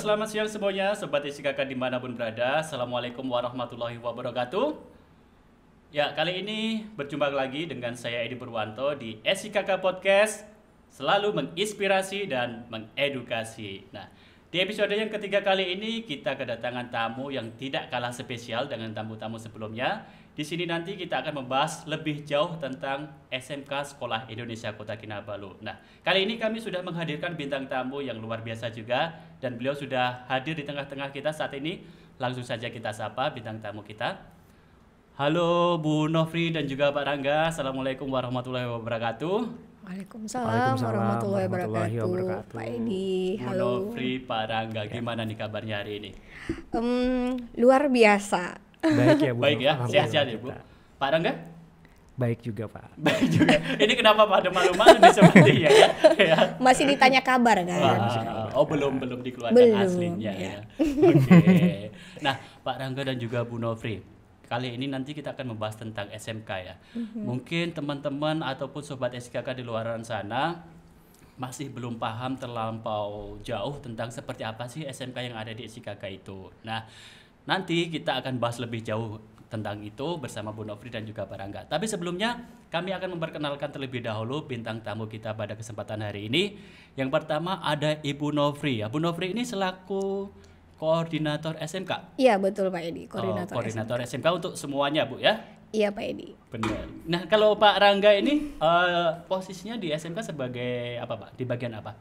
selamat siang semuanya, Sobat SIKK dimanapun berada. Assalamualaikum warahmatullahi wabarakatuh. Ya, kali ini berjumpa lagi dengan saya Edi Purwanto di SIKK Podcast, selalu menginspirasi dan mengedukasi. Nah, di episode yang ketiga kali ini kita kedatangan tamu yang tidak kalah spesial dengan tamu-tamu sebelumnya. Di sini nanti kita akan membahas lebih jauh tentang SMK Sekolah Indonesia Kota Kinabalu. Nah, kali ini kami sudah menghadirkan bintang tamu yang luar biasa juga, dan beliau sudah hadir di tengah-tengah kita saat ini. Langsung saja kita sapa bintang tamu kita. Halo Bu Nofri dan juga Pak Rangga. Assalamualaikum warahmatullahi wabarakatuh. Waalaikumsalam warahmatullahi wabarakatuh. Pak Edi, Bu halo. Nofri, Pak Rangga, gimana nih kabarnya hari ini? Luar biasa. Baik ya Bu. Baik ya, sehat-sehat ya Bu. Pak Rangga? Baik juga Pak. Baik juga. Ini kenapa pada malu-malu nih sepertinya ya? Ya. Masih ditanya kabar kan? Belum dikeluarkan Belum, aslinya ya. ya. Oke. Nah, Pak Rangga dan juga Bu Nofri, kali ini nanti kita akan membahas tentang SMK ya. Mungkin teman-teman ataupun sobat SKK di luar sana masih belum paham terlampau jauh tentang seperti apa sih SMK yang ada di SKK itu. Nah, nanti kita akan bahas lebih jauh tentang itu bersama Bu Nofri dan juga Pak Rangga. Tapi sebelumnya kami akan memperkenalkan terlebih dahulu bintang tamu kita pada kesempatan hari ini. Yang pertama ada Ibu Nofri ya. Bu Nofri ini selaku koordinator SMK. Iya betul Pak Edi, koordinator SMK untuk semuanya Bu ya. Iya Pak Edi. Benar. Nah kalau Pak Rangga ini posisinya di SMK sebagai apa Pak? Di bagian apa?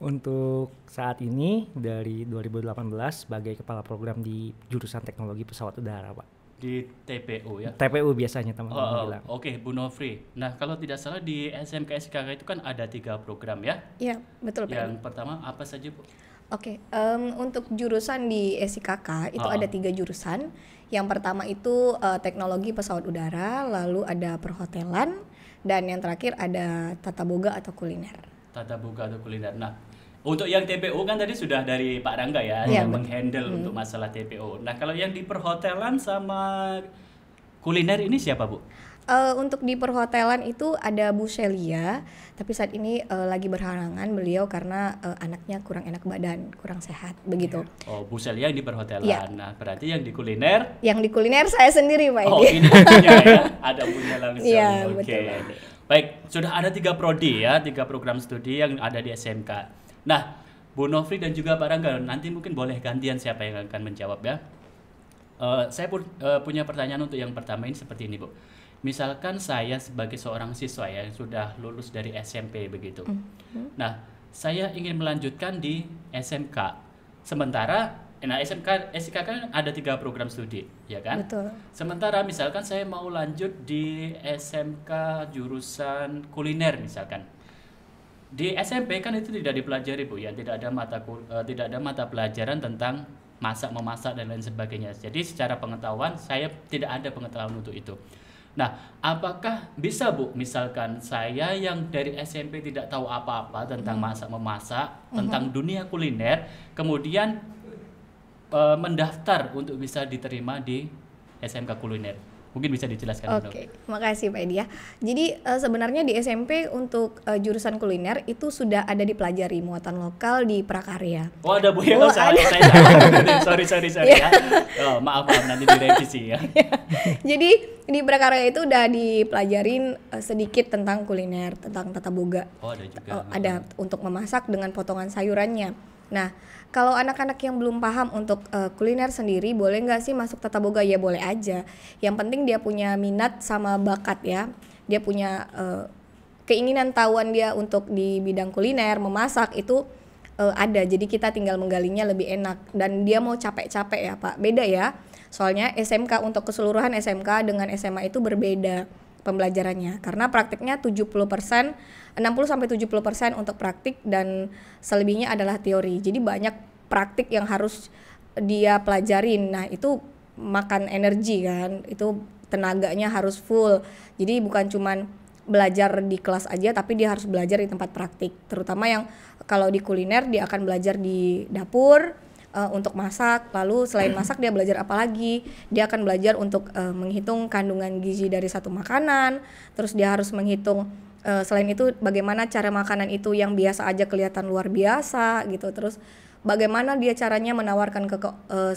Untuk saat ini dari 2018 sebagai kepala program di jurusan teknologi pesawat udara Pak. Di TPU ya? TPU biasanya teman-teman bilang. Oke, Bu Nofri. Nah kalau tidak salah di SMK SKK itu kan ada 3 program ya? Iya betul Pak Edi. Yang pertama apa saja Bu? Oke, untuk jurusan di SIKK itu ada 3 jurusan. Yang pertama itu teknologi pesawat udara, lalu ada perhotelan, dan yang terakhir ada tata boga atau kuliner. Tata boga atau kuliner. Nah, untuk yang TPU kan tadi sudah dari Pak Rangga ya, Ya yang menghandle untuk masalah TPU. Nah, kalau yang di perhotelan sama kuliner ini siapa Bu? Untuk di perhotelan itu ada Bu Shelia, tapi saat ini lagi berhalangan beliau karena anaknya kurang enak badan, kurang sehat, begitu. Oh, Bu Celia yang di perhotelan. Ya. Nah, berarti yang di kuliner? Yang di kuliner saya sendiri Pak Edi. Oh, ini punya ya, ada punya langsung. Iya, Oke. betul, Pak Edi. Baik, sudah ada 3 prodi ya, 3 program studi yang ada di SMK. Nah, Bu Nofri dan juga Pak Rangga, nanti mungkin boleh gantian siapa yang akan menjawab ya. Saya punya pertanyaan untuk yang pertama ini seperti ini Bu. Misalkan saya sebagai seorang siswa ya yang sudah lulus dari SMP begitu. Nah, saya ingin melanjutkan di SMK. Sementara SMK kan ada 3 program studi, ya kan? Betul. Sementara misalkan saya mau lanjut di SMK jurusan kuliner misalkan. Di SMP kan itu tidak dipelajari Bu ya, tidak ada mata pelajaran tentang memasak dan lain sebagainya. Jadi secara pengetahuan saya tidak ada pengetahuan untuk itu. Nah, apakah bisa Bu, misalkan saya yang dari SMP tidak tahu apa-apa tentang memasak, tentang dunia kuliner, kemudian mendaftar untuk bisa diterima di SMK kuliner? Mungkin bisa dijelaskan dulu. Oke, makasih Pak Edi ya. Jadi sebenarnya di SMP untuk jurusan kuliner itu sudah ada dipelajari muatan lokal di prakarya. Oh ada Bu ya, Oh, saya sorry ya. Oh, maaf nanti direvisi ya. Jadi di prakarya itu udah dipelajarin sedikit tentang kuliner, tentang tata boga. Oh ada juga. Ada untuk memasak dengan potongan sayurannya. Nah, kalau anak-anak yang belum paham untuk kuliner sendiri, boleh nggak sih masuk tata boga? Ya boleh aja. Yang penting dia punya minat sama bakat ya. Dia punya keinginan tahuan dia untuk di bidang kuliner, memasak itu ada. Jadi kita tinggal menggalinya lebih enak. Dan dia mau capek-capek ya Pak. Beda ya. Soalnya SMK untuk keseluruhan SMK dengan SMA itu berbeda pembelajarannya. Karena praktiknya 60%, 60-70% untuk praktik dan selebihnya adalah teori. Jadi banyak praktik yang harus dia pelajarin. Nah, itu makan energi kan. Itu tenaganya harus full. Jadi bukan cuman belajar di kelas aja, tapi dia harus belajar di tempat praktik. Terutama yang kalau di kuliner dia akan belajar di dapur untuk masak, lalu selain masak dia belajar apa lagi? Dia akan belajar untuk menghitung kandungan gizi dari satu makanan, terus dia harus menghitung selain itu bagaimana cara makanan itu yang biasa aja kelihatan luar biasa gitu, terus bagaimana dia caranya menawarkan ke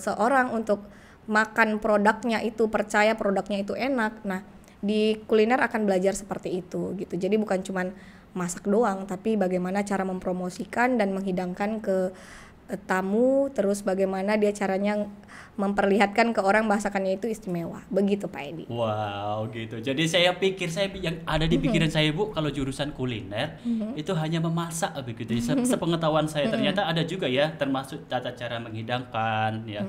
seorang untuk makan produknya itu, percaya produknya itu enak. Nah, di kuliner akan belajar seperti itu gitu. Jadi bukan cuman masak doang, tapi bagaimana cara mempromosikan dan menghidangkan ke tamu, terus bagaimana dia caranya memperlihatkan ke orang masakannya itu istimewa. Begitu Pak Edi. Wow, gitu. Jadi saya pikir yang ada di pikiran saya Bu, kalau jurusan kuliner itu hanya memasak begitu. Sepengetahuan saya ternyata ada juga ya, termasuk tata cara menghidangkan ya.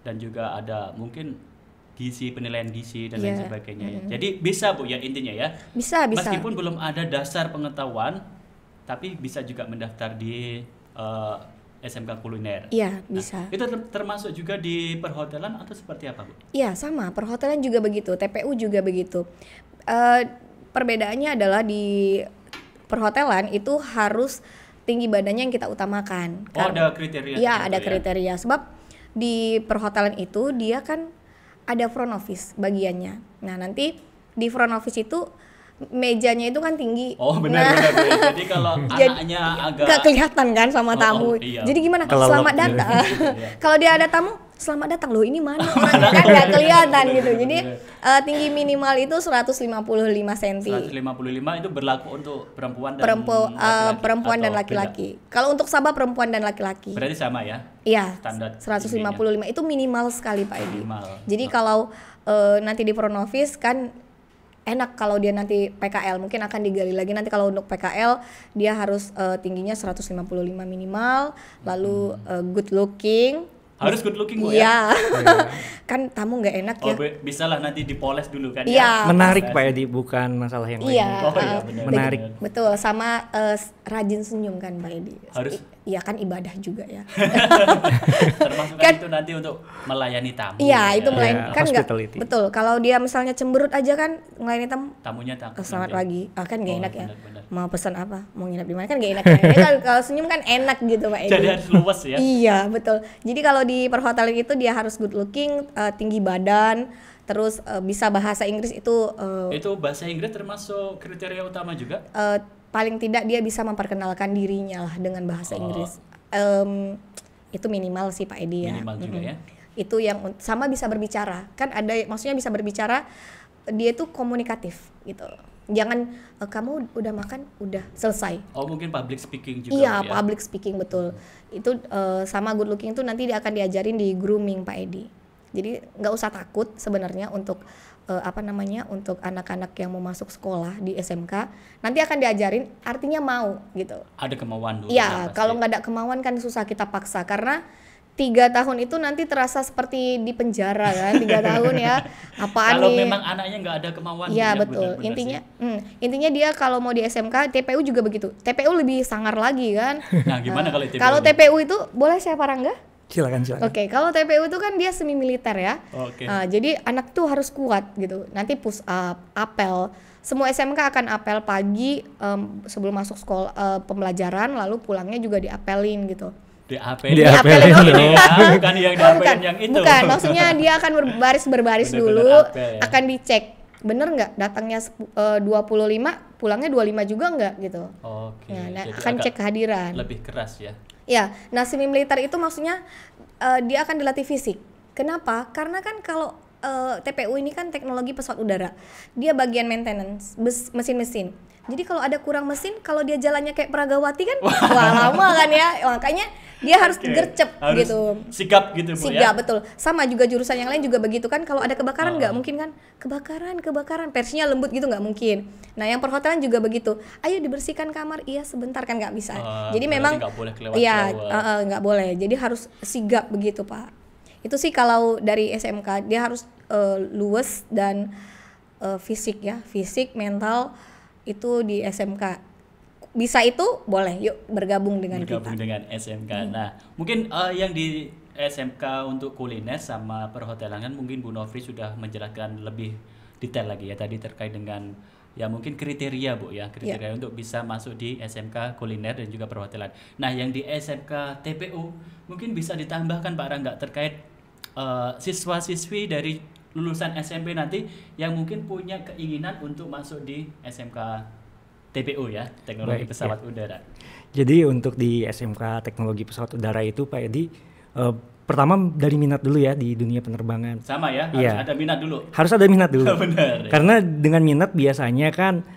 Dan juga ada mungkin gizi, penilaian gizi dan lain sebagainya ya. Jadi bisa Bu ya intinya ya. Bisa. Meskipun belum ada dasar pengetahuan, tapi bisa juga mendaftar di SMK kuliner. Iya, bisa. Itu termasuk juga di perhotelan atau seperti apa, Bu? Iya, sama. Perhotelan juga begitu, TPU juga begitu. Perbedaannya adalah di perhotelan itu harus tinggi badannya yang kita utamakan. Oh, ada kriteria. Iya, ada kriteria. Sebab di perhotelan itu dia kan ada front office bagiannya. Nah, nanti di front office itu mejanya itu kan tinggi. Oh benar. Jadi kalau anaknya agak gak kelihatan kan sama tamu. Iya. Jadi gimana? Kelelep Selamat gitu. datang. Kalau dia ada tamu, selamat datang loh. Ini mana orangnya kan gak kelihatan gitu. Jadi tinggi minimal itu 155 cm. 155 itu berlaku untuk perempuan dan laki-laki. Kalau untuk Sabah perempuan dan laki-laki. Berarti sama ya? Iya. Standar 155 itu minimal sekali Pak Edi. Minimal. Jadi kalau nanti di front office kan enak kalau dia nanti PKL, mungkin akan digali lagi nanti kalau untuk PKL dia harus tingginya 155 minimal, lalu good looking. Harus good looking Bu ya? ya? Kan tamu nggak enak ya. Bisa lah nanti dipoles dulu kan ya? Menarik Pak Edi, bukan masalah yang lain. Oh iya benar. Menarik. Betul, sama rajin senyum kan Pak Edi. Harus. Iya kan ibadah juga ya. Termasuk kan itu nanti untuk melayani tamu. Iya, itu melayani kan nggak. Hospitality. Betul, kalau dia misalnya cemberut aja kan melayani tamu. Tamunya takut. Selamat pagi. Kan nggak enak ya. Benar. Mau pesan apa? Mau nginep di mana kan nggak enak ya. Dia kalau senyum kan enak gitu Pak Edi. Jadi harus luwes ya. Iya, betul. Jadi kalau di perhotelan itu dia harus good looking, tinggi badan, terus bisa bahasa Inggris itu bahasa Inggris termasuk kriteria utama juga? Paling tidak dia bisa memperkenalkan dirinya lah dengan bahasa Inggris. Itu minimal sih Pak Edi ya. Minimal juga ya. Itu yang sama bisa berbicara. Kan ada maksudnya bisa berbicara, dia itu komunikatif gitu. Jangan kamu udah makan, udah selesai. Oh, mungkin public speaking juga. Iya, ya? public speaking betul. Itu sama good looking itu nanti dia akan diajarin di grooming Pak Edi. Jadi nggak usah takut sebenarnya untuk untuk anak-anak yang mau masuk sekolah di SMK, nanti akan diajarin artinya mau gitu. Ada kemauan dulu. Iya, kalau nggak ada kemauan kan susah kita paksa karena 3 tahun itu nanti terasa seperti di penjara kan, 3 tahun ya. Apaan kalau nih? memang anaknya nggak ada kemauan. Iya betul. Intinya dia kalau mau di SMK, TPU juga begitu. TPU lebih sangar lagi kan. Nah, gimana kalau TPU? Kalau TPU itu boleh saya Parangga? Silakan. Oke, kalau TPU itu kan dia semi militer ya. Oke. Jadi anak tuh harus kuat gitu. Nanti push up, apel. Semua SMK akan apel pagi sebelum masuk sekolah pembelajaran, lalu pulangnya juga diapelin gitu. Diapelin dulu. Bukan yang diapelin yang itu. Bukan, maksudnya dia akan berbaris dulu, apel, ya. akan dicek. Bener nggak datangnya 25, pulangnya 25 juga nggak gitu. Oke. Nah, Jadi akan cek kehadiran. Lebih keras ya. Ya, nah semi militer itu maksudnya dia akan dilatih fisik. Kenapa? Karena kan kalau TPU ini kan teknologi pesawat udara, dia bagian maintenance mesin-mesin. Jadi kalau ada kurang mesin, kalau dia jalannya kayak Pragawati kan, wah lama kan ya. Makanya dia harus gercep harus gitu. Sigap gitu Bu ya. Sigap betul. Sama juga jurusan yang lain juga begitu kan. Kalau ada kebakaran nggak mungkin kan, kebakaran, versinya lembut gitu nggak mungkin. Nah yang perhotelan juga begitu. Ayo dibersihkan kamar, iya sebentar kan nggak bisa. Jadi memang nggak boleh iya nggak boleh. Jadi harus sigap begitu Pak. Itu sih kalau dari SMK dia harus luwes dan fisik ya, fisik, mental itu di SMK. Bisa itu boleh, yuk bergabung dengan kita. Dengan SMK. Nah, mungkin yang di SMK untuk kuliner sama perhotelan kan mungkin Bu Novri sudah menjelaskan lebih detail lagi ya tadi terkait dengan ya mungkin kriteria Bu ya, kriteria untuk bisa masuk di SMK kuliner dan juga perhotelan. Nah, yang di SMK TPU mungkin bisa ditambahkan Pak Rangga terkait siswa-siswi dari lulusan SMP nanti yang mungkin punya keinginan untuk masuk di SMK TPU ya, teknologi Baik, pesawat udara. Jadi untuk di SMK Teknologi Pesawat Udara itu Pak Edi, pertama dari minat dulu ya di dunia penerbangan. Sama ya, harus Iya. ada minat dulu. Harus ada minat dulu. Benar. Karena dengan minat biasanya kan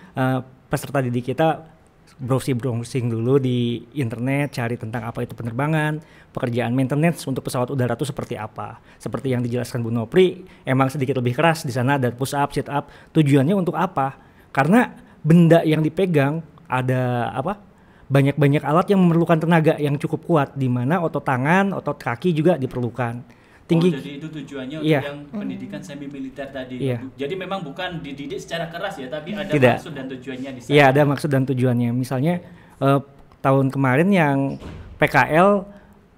peserta didik kita browsing dulu di internet, cari tentang apa itu penerbangan, pekerjaan maintenance untuk pesawat udara itu seperti apa. Seperti yang dijelaskan Bu Nopri, emang sedikit lebih keras di sana, ada push up, sit up. Tujuannya untuk apa? Karena benda yang dipegang ada banyak-banyak alat yang memerlukan tenaga yang cukup kuat, di mana otot tangan, otot kaki juga diperlukan. Jadi itu tujuannya untuk Iya. yang pendidikan semi militer tadi. Iya. Jadi memang bukan dididik secara keras ya, tapi ada Tidak. maksud dan tujuannya di sana. Iya, ada maksud dan tujuannya. Misalnya tahun kemarin yang PKL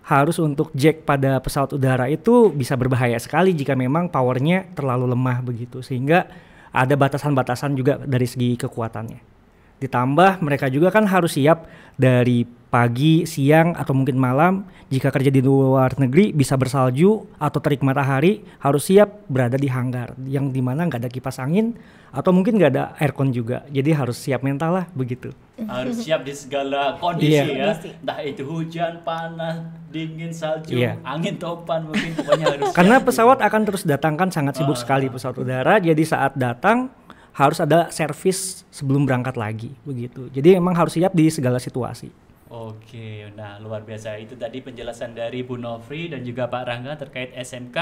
harus untuk jack pada pesawat udara itu bisa berbahaya sekali jika memang powernya terlalu lemah begitu, sehingga ada batasan-batasan juga dari segi kekuatannya. Ditambah mereka juga kan harus siap dari pagi, siang, atau mungkin malam. Jika kerja di luar negeri bisa bersalju atau terik matahari, harus siap berada di hanggar yang dimana nggak ada kipas angin atau mungkin nggak ada aircon juga. Jadi harus siap mental lah begitu. Harus siap di segala kondisi Iya. ya. Entah itu hujan, panas, dingin, salju, Iya. angin topan, mungkin pokoknya harus Karena siap pesawat akan terus datang kan, sangat sibuk sekali pesawat udara. Jadi saat datang harus ada servis sebelum berangkat lagi begitu. Jadi emang harus siap di segala situasi. Oke, nah luar biasa. Itu tadi penjelasan dari Bu Nofri dan juga Pak Rangga terkait SMK,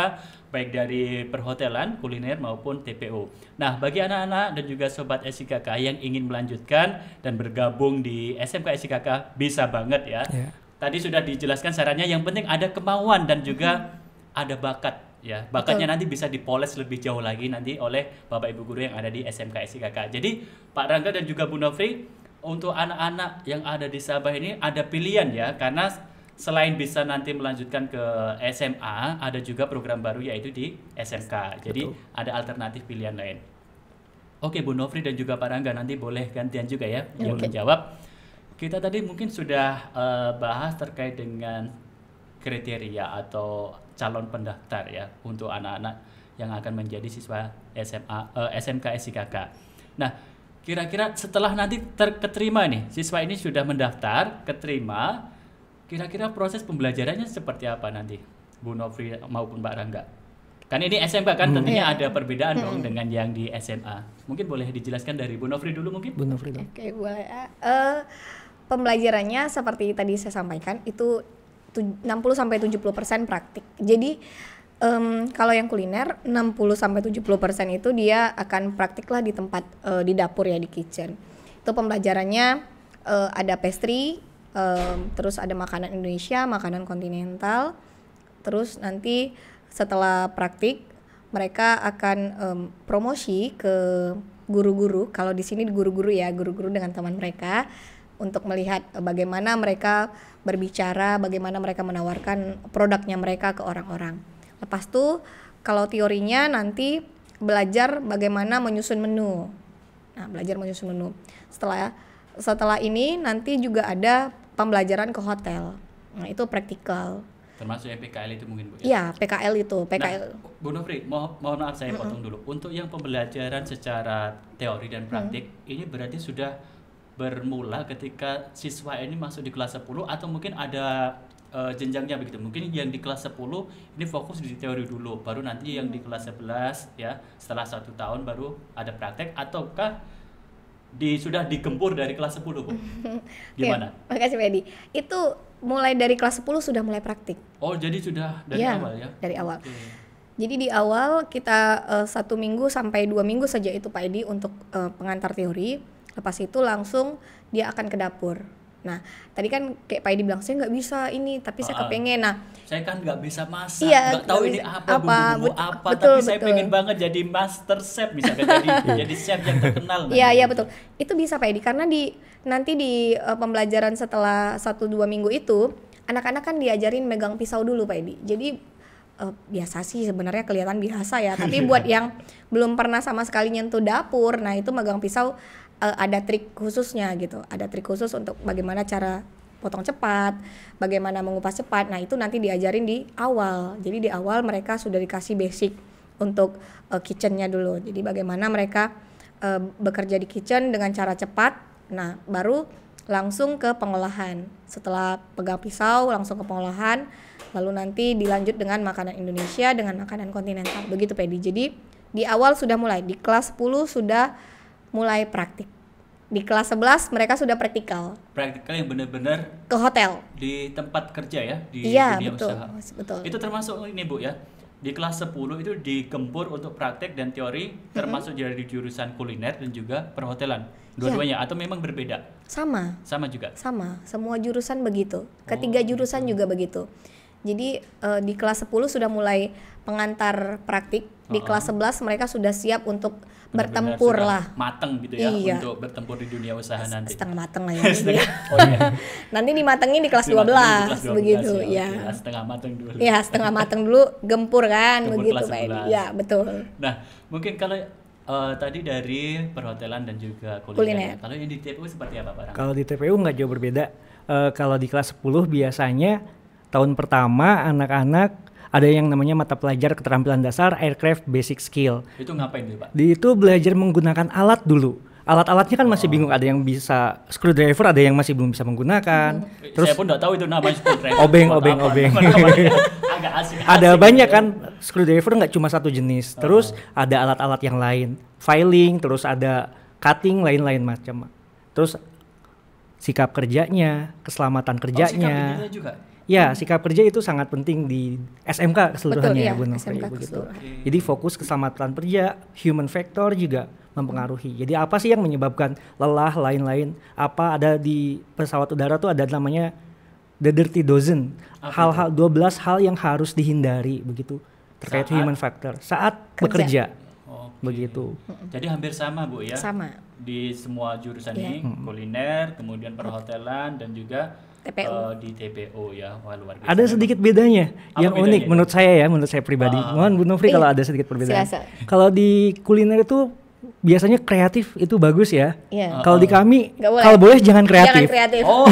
baik dari perhotelan, kuliner maupun TPU. Nah, bagi anak-anak dan juga sobat SIKK yang ingin melanjutkan dan bergabung di SMK SIKK, bisa banget ya. Ya. Tadi sudah dijelaskan syaratnya, yang penting ada kemauan dan juga ada bakat ya. Bakatnya nanti bisa dipoles lebih jauh lagi nanti oleh Bapak Ibu guru yang ada di SMK SIKK. Jadi Pak Rangga dan juga Bu Nofri, untuk anak-anak yang ada di Sabah ini ada pilihan ya, karena selain bisa nanti melanjutkan ke SMA, ada juga program baru yaitu di SMK. Jadi ada alternatif pilihan lain. Oke, Bu Nofri dan juga Pak Rangga, nanti boleh gantian juga ya yang menjawab. Kita tadi mungkin sudah bahas terkait dengan kriteria atau calon pendaftar ya untuk anak-anak yang akan menjadi siswa SMK SIKK. Nah, kira-kira setelah nanti keterima nih, siswa ini sudah mendaftar, keterima, kira-kira proses pembelajarannya seperti apa nanti, Bu Nofri maupun Pak Rangga? Kan ini SMK kan tentunya ada perbedaan dong dengan yang di SMA. Mungkin boleh dijelaskan dari Bu Nofri dulu mungkin? Bu Nofri dong. Oke, boleh. Pembelajarannya seperti tadi saya sampaikan itu 60-70% praktik. Jadi kalau yang kuliner 60-70% itu dia akan praktik lah di tempat di dapur ya, di kitchen. Itu pembelajarannya ada pastry, terus ada makanan Indonesia, makanan kontinental. Terus nanti setelah praktik mereka akan promosi ke guru-guru. Kalau di sini guru-guru ya, guru-guru dengan teman mereka untuk melihat bagaimana mereka berbicara, bagaimana mereka menawarkan produknya mereka ke orang-orang. Lepas itu kalau teorinya nanti belajar bagaimana menyusun menu. Nah, belajar menyusun menu. Setelah ini nanti juga ada pembelajaran ke hotel. Nah, itu praktikal. Termasuk yang PKL itu mungkin, Bu? Iya, PKL itu. PKL. Nah, Bu Nofri, mohon maaf saya potong dulu. Untuk yang pembelajaran secara teori dan praktik, ini berarti sudah bermula ketika siswa ini masuk di kelas 10 atau mungkin ada jenjangnya begitu. Mungkin yang di kelas 10 ini fokus di teori dulu, baru nanti yang di kelas 11 ya setelah 1 tahun baru ada praktek, ataukah sudah digempur dari kelas 10, Bu? Gimana? Oke, makasih Pak Edi. Itu mulai dari kelas 10 sudah mulai praktik. Oh, jadi sudah dari Ya, awal ya? dari awal. Oke. Jadi di awal kita 1 minggu sampai 2 minggu saja itu Pak Edi untuk pengantar teori. Lepas itu langsung dia akan ke dapur. Nah, tadi kan kayak Pak Edi bilang, saya nggak bisa ini, tapi saya kepengen. Nah, saya kan nggak bisa masak, iya, nggak tahu nggak ini bisa. apa, bumbu-bumbu apa, betul, tapi saya betul. pengen banget jadi master chef, misalkan jadi chef yang terkenal. Iya, iya betul. Itu bisa Pak Edi, karena nanti di pembelajaran setelah 1-2 minggu itu, anak-anak kan diajarin megang pisau dulu Pak Edi. Jadi biasa sih sebenarnya, kelihatan biasa ya, tapi buat yang belum pernah sama sekali nyentuh dapur, nah itu megang pisau ada trik khususnya gitu. Ada trik khusus untuk bagaimana cara potong cepat, bagaimana mengupas cepat. Nah, itu nanti diajarin di awal. Jadi di awal mereka sudah dikasih basic untuk kitchennya dulu. Jadi bagaimana mereka bekerja di kitchen dengan cara cepat, Nah, baru langsung ke pengolahan. Setelah pegang pisau langsung ke pengolahan, lalu nanti dilanjut dengan makanan Indonesia dengan makanan kontinental. Begitu Pedi. Jadi di awal sudah mulai, di kelas 10 sudah mulai praktik. Di kelas 11 mereka sudah praktikal. Praktikal yang benar-benar Ke hotel. di tempat kerja ya, di Iya, dunia betul. usaha. Betul. Itu termasuk ini Bu ya. Di kelas 10 itu digempur untuk praktek dan teori termasuk dari jurusan kuliner dan juga perhotelan. Dua-duanya atau memang berbeda? Sama. Sama juga. Sama, semua jurusan begitu. Ketiga jurusan juga begitu. Jadi di kelas 10 sudah mulai pengantar praktik. Di kelas 11 mereka sudah siap untuk Benar-benar bertempur sudah lah. mateng gitu ya Iya. untuk bertempur di dunia usaha nanti. Setengah mateng lah ya. Oh iya. Nanti dimatengin di kelas Dimatengin 12, di kelas 12 begitu ya. ya. Oke, setengah mateng dulu. Ya, setengah mateng dulu gempur kan Gempur begitu kelas Pak Edi. 11. Ya, betul. Nah, mungkin kalau tadi dari perhotelan dan juga kuliner. Kuliner. Kalau yang di TPU seperti apa Pak? Kalau di TPU nggak jauh berbeda. Kalau di kelas 10 biasanya tahun pertama anak-anak ada yang namanya mata pelajar keterampilan dasar aircraft basic skill. Itu ngapain tuh Pak? Di itu belajar menggunakan alat dulu. Alat-alatnya kan masih bingung, ada yang bisa screwdriver, ada yang masih belum bisa menggunakan. Saya pun nggak tahu itu namanya screwdriver. Obeng, Buat obeng, apa? obeng. Agak asing. Ada banyak kan screwdriver, nggak cuma satu jenis. Terus ada alat-alat yang lain, filing, terus ada cutting, lain-lain macam. Terus sikap kerjanya, keselamatan kerjanya. Sikap juga. Ya, sikap kerja itu sangat penting di SMK keseluruhannya Betul, ya, iya, Bu Nofri, SMK begitu. keseluruhan. Jadi fokus keselamatan kerja, human factor juga mempengaruhi. Jadi apa sih yang menyebabkan lelah lain-lain? Apa ada di pesawat udara tuh ada namanya the dirty dozen. Hal-hal 12 hal yang harus dihindari begitu terkait Saat? human factor saat Kerja. bekerja. Oke. Begitu. Jadi hampir sama Bu ya. Sama. Di semua jurusan Iya. ini, kuliner, kemudian perhotelan dan juga TPU. di TPO ya. Wah, luar biasa. Ada memang. sedikit bedanya Apa yang bedanya unik itu? menurut saya ya, menurut saya pribadi. Mohon Bu Nofri Iya. kalau ada sedikit perbedaan. Silakan. Kalau di kuliner itu biasanya kreatif itu bagus ya. Iya. Kalau di kami Nggak boleh. kalau boleh jangan kreatif. Jangan kreatif. Oh.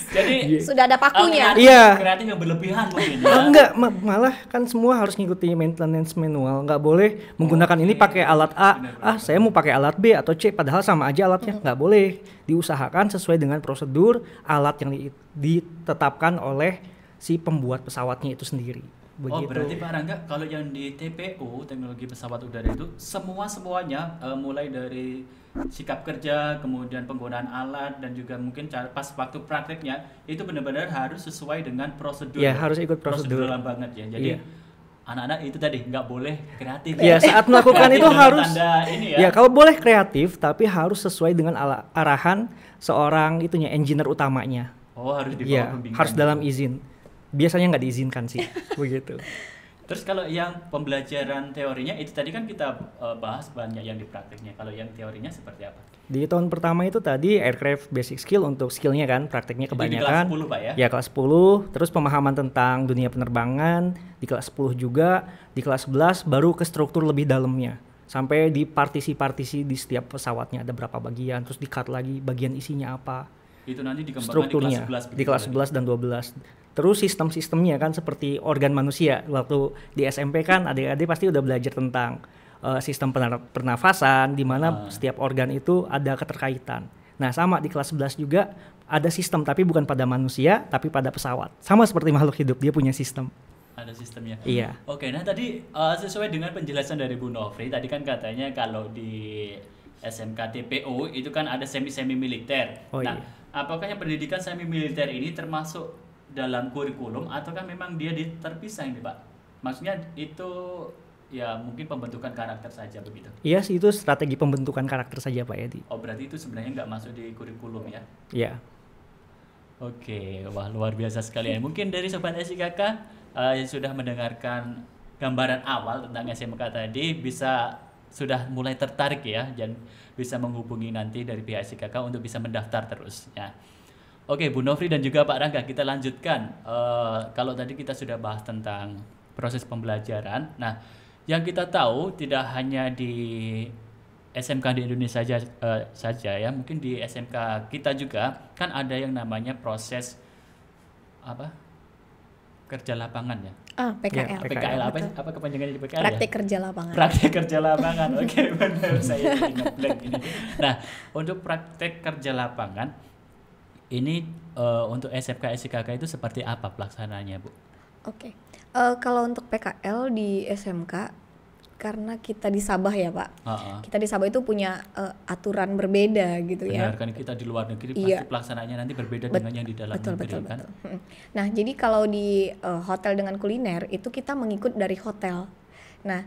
Jadi Sudah ada pakunya. kreatif- Iya. Kreatif yang berlebihan mungkin ya. Enggak, malah kan semua harus ngikuti maintenance manual. Nggak boleh menggunakan ini pakai alat A. Saya mau pakai alat B atau C padahal sama aja alatnya. Nggak boleh. Diusahakan sesuai dengan prosedur alat yang ditetapkan oleh si pembuat pesawatnya itu sendiri. Oh, Begitu. berarti Pak Rangga kalau yang di TPU teknologi pesawat udara itu semuanya mulai dari sikap kerja, kemudian penggunaan alat dan juga mungkin pas waktu prakteknya itu benar-benar harus sesuai dengan prosedur. Ya, harus ikut prosedur. Prosedural banget ya. Jadi Iya. anak-anak itu tadi nggak boleh kreatif. Ya, saat melakukan Kreatif itu dengan harus tanda ini ya. ya kalau boleh kreatif tapi harus sesuai dengan arahan seorang itunya engineer utamanya. Oh, harus dibawa Iya, pembimbingan harus dalam gitu. izin. Biasanya nggak diizinkan sih, begitu. Terus kalau yang pembelajaran teorinya itu tadi kan kita bahas banyak yang di prakteknya. Kalau yang teorinya seperti apa? Di tahun pertama itu tadi aircraft basic skill untuk skillnya kan, prakteknya Itu di kebanyakan. kelas 10 Pak ya? Ya kelas 10, terus pemahaman tentang dunia penerbangan di kelas 10 juga, di kelas 11 baru ke struktur lebih dalamnya. Sampai di partisi-partisi di setiap pesawatnya ada berapa bagian, terus di-cut lagi bagian isinya apa. Itu nanti dikembangkan Strukturnya di di kelas 11 dan 12. Terus sistem-sistemnya kan seperti organ manusia. Waktu di SMP kan adik-adik pasti udah belajar tentang sistem pernafasan di mana setiap organ itu ada keterkaitan. Nah, sama di kelas 11 juga ada sistem tapi bukan pada manusia tapi pada pesawat. Sama seperti makhluk hidup, dia punya sistem. Ada sistemnya. Iya. Oke, nah tadi sesuai dengan penjelasan dari Bu Nofri, tadi kan katanya kalau di SMK TPO itu kan ada semi militer. Oh, nah, iya. apakah yang pendidikan semi militer ini termasuk dalam kurikulum ataukah memang dia terpisah ini, Pak? Maksudnya itu ya mungkin pembentukan karakter saja begitu. Iya sih, itu strategi pembentukan karakter saja Pak Edi. Oh, berarti itu sebenarnya nggak masuk di kurikulum ya? Iya. Oke, wah luar biasa sekali ya. Mungkin dari Sobat SIKK yang sudah mendengarkan gambaran awal tentang SMK tadi sudah mulai tertarik ya dan bisa menghubungi nanti dari pihak SIKK untuk bisa mendaftar terus ya. Oke, Bu Nofri dan juga Pak Rangga, kita lanjutkan. Kalau tadi kita sudah bahas tentang proses pembelajaran. Nah, yang kita tahu tidak hanya di SMK di Indonesia saja ya, mungkin di SMK kita juga kan ada yang namanya proses apa? kerja lapangan ya. PKL. PKL apa betul. apa kepanjangannya di PKL Praktik ya? kerja lapangan. Praktek kerja lapangan. Oke, benar, saya ingat blank ini. Nah, untuk praktek kerja lapangan ini untuk SMK SIKK itu seperti apa pelaksananya, Bu? Oke. Kalau untuk PKL di SMK, karena kita di Sabah ya Pak, kita di Sabah itu punya aturan berbeda gitu ya. Benar kan, kita di luar negeri pasti Iya. pelaksanaannya nanti berbeda dengan yang di dalam Betul, negeri kan. Nah, jadi kalau di hotel dengan kuliner itu kita mengikut dari hotel. Nah,